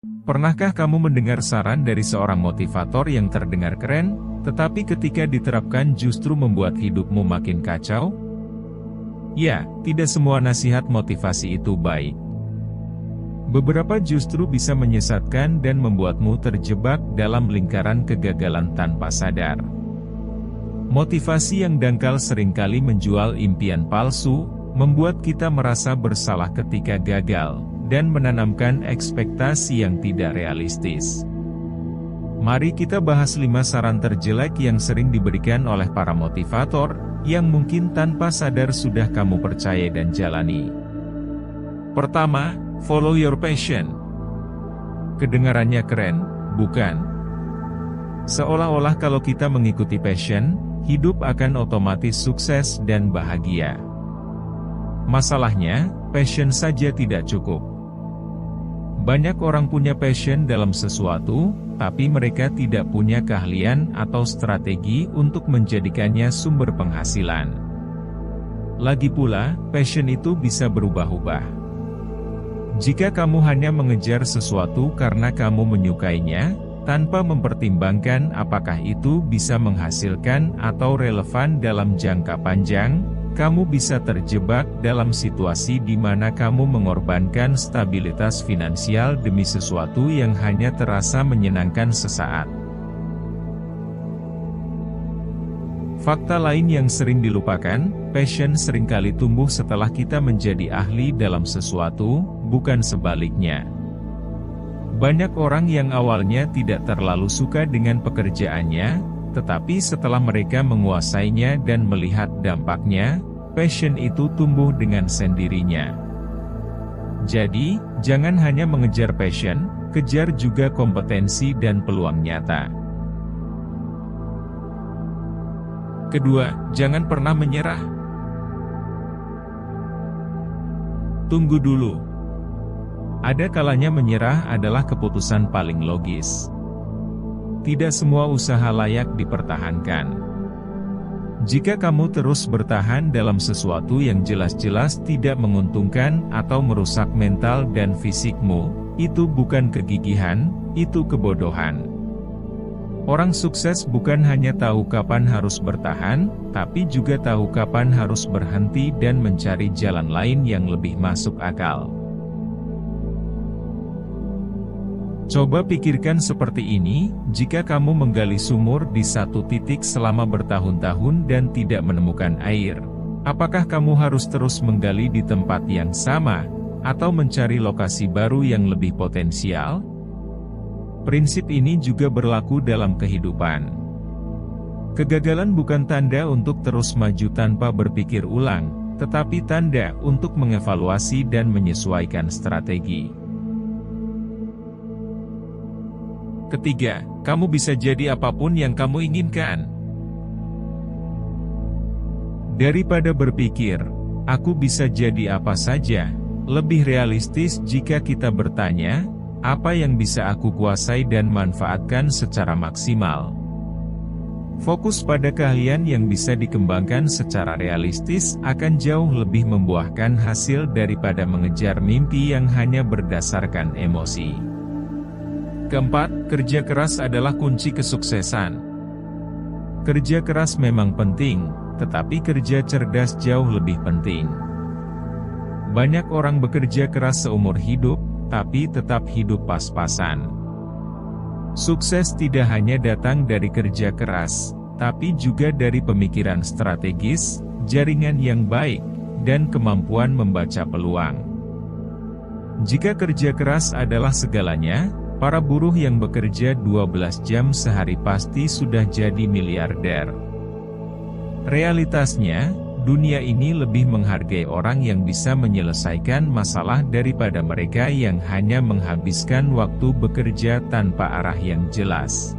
Pernahkah kamu mendengar saran dari seorang motivator yang terdengar keren, tetapi ketika diterapkan justru membuat hidupmu makin kacau? Ya, tidak semua nasihat motivasi itu baik. Beberapa justru bisa menyesatkan dan membuatmu terjebak dalam lingkaran kegagalan tanpa sadar. Motivasi yang dangkal seringkali menjual impian palsu, membuat kita merasa bersalah ketika gagal, dan menanamkan ekspektasi yang tidak realistis. Mari kita bahas 5 saran terjelek yang sering diberikan oleh para motivator, yang mungkin tanpa sadar sudah kamu percaya dan jalani. Pertama, follow your passion. Kedengarannya keren, bukan? Seolah-olah kalau kita mengikuti passion, hidup akan otomatis sukses dan bahagia. Masalahnya, passion saja tidak cukup. Banyak orang punya passion dalam sesuatu, tapi mereka tidak punya keahlian atau strategi untuk menjadikannya sumber penghasilan. Lagi pula, passion itu bisa berubah-ubah. Jika kamu hanya mengejar sesuatu karena kamu menyukainya, tanpa mempertimbangkan apakah itu bisa menghasilkan atau relevan dalam jangka panjang, kamu bisa terjebak dalam situasi di mana kamu mengorbankan stabilitas finansial demi sesuatu yang hanya terasa menyenangkan sesaat. Fakta lain yang sering dilupakan, passion seringkali tumbuh setelah kita menjadi ahli dalam sesuatu, bukan sebaliknya. Banyak orang yang awalnya tidak terlalu suka dengan pekerjaannya, tetapi setelah mereka menguasainya dan melihat dampaknya, passion itu tumbuh dengan sendirinya. Jadi, jangan hanya mengejar passion, kejar juga kompetensi dan peluang nyata. Kedua, jangan pernah menyerah. Tunggu dulu. Ada kalanya menyerah adalah keputusan paling logis. Tidak semua usaha layak dipertahankan. Jika kamu terus bertahan dalam sesuatu yang jelas-jelas tidak menguntungkan atau merusak mental dan fisikmu, itu bukan kegigihan, itu kebodohan. Orang sukses bukan hanya tahu kapan harus bertahan, tapi juga tahu kapan harus berhenti dan mencari jalan lain yang lebih masuk akal. Coba pikirkan seperti ini, jika kamu menggali sumur di satu titik selama bertahun-tahun dan tidak menemukan air, apakah kamu harus terus menggali di tempat yang sama, atau mencari lokasi baru yang lebih potensial? Prinsip ini juga berlaku dalam kehidupan. Kegagalan bukan tanda untuk terus maju tanpa berpikir ulang, tetapi tanda untuk mengevaluasi dan menyesuaikan strategi. Ketiga, kamu bisa jadi apapun yang kamu inginkan. Daripada berpikir, aku bisa jadi apa saja, lebih realistis jika kita bertanya, apa yang bisa aku kuasai dan manfaatkan secara maksimal. Fokus pada keahlian yang bisa dikembangkan secara realistis akan jauh lebih membuahkan hasil daripada mengejar mimpi yang hanya berdasarkan emosi. Keempat, kerja keras adalah kunci kesuksesan. Kerja keras memang penting, tetapi kerja cerdas jauh lebih penting. Banyak orang bekerja keras seumur hidup, tapi tetap hidup pas-pasan. Sukses tidak hanya datang dari kerja keras, tapi juga dari pemikiran strategis, jaringan yang baik, dan kemampuan membaca peluang. Jika kerja keras adalah segalanya, para buruh yang bekerja 12 jam sehari pasti sudah jadi miliarder. Realitasnya, dunia ini lebih menghargai orang yang bisa menyelesaikan masalah daripada mereka yang hanya menghabiskan waktu bekerja tanpa arah yang jelas.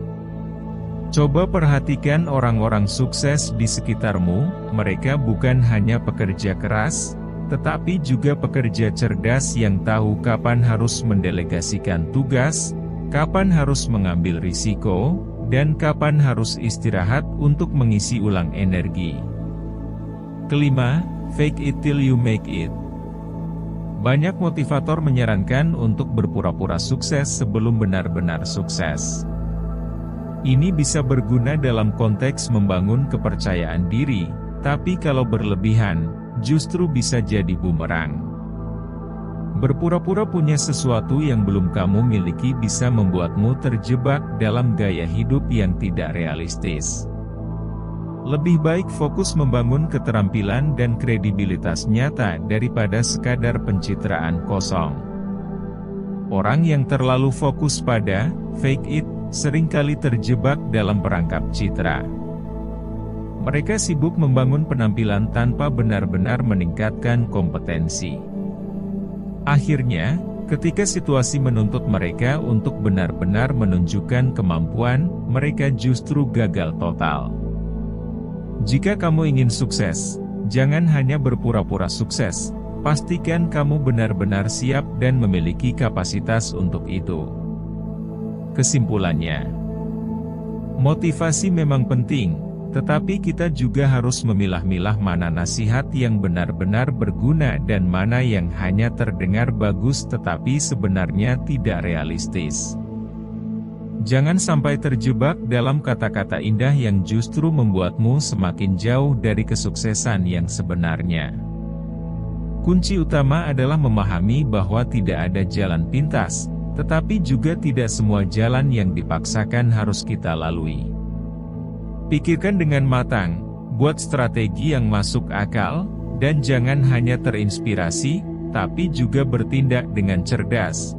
Coba perhatikan orang-orang sukses di sekitarmu, mereka bukan hanya pekerja keras, tetapi juga pekerja cerdas yang tahu kapan harus mendelegasikan tugas, kapan harus mengambil risiko, dan kapan harus istirahat untuk mengisi ulang energi. Kelima, fake it till you make it. Banyak motivator menyarankan untuk berpura-pura sukses sebelum benar-benar sukses. Ini bisa berguna dalam konteks membangun kepercayaan diri, tapi kalau berlebihan, justru bisa jadi bumerang. Berpura-pura punya sesuatu yang belum kamu miliki bisa membuatmu terjebak dalam gaya hidup yang tidak realistis. Lebih baik fokus membangun keterampilan dan kredibilitas nyata daripada sekadar pencitraan kosong. Orang yang terlalu fokus pada fake it seringkali terjebak dalam perangkap citra. Mereka sibuk membangun penampilan tanpa benar-benar meningkatkan kompetensi. Akhirnya, ketika situasi menuntut mereka untuk benar-benar menunjukkan kemampuan, mereka justru gagal total. Jika kamu ingin sukses, jangan hanya berpura-pura sukses, pastikan kamu benar-benar siap dan memiliki kapasitas untuk itu. Kesimpulannya, motivasi memang penting, tetapi kita juga harus memilah-milah mana nasihat yang benar-benar berguna dan mana yang hanya terdengar bagus tetapi sebenarnya tidak realistis. Jangan sampai terjebak dalam kata-kata indah yang justru membuatmu semakin jauh dari kesuksesan yang sebenarnya. Kunci utama adalah memahami bahwa tidak ada jalan pintas, tetapi juga tidak semua jalan yang dipaksakan harus kita lalui. Pikirkan dengan matang, buat strategi yang masuk akal, dan jangan hanya terinspirasi, tapi juga bertindak dengan cerdas.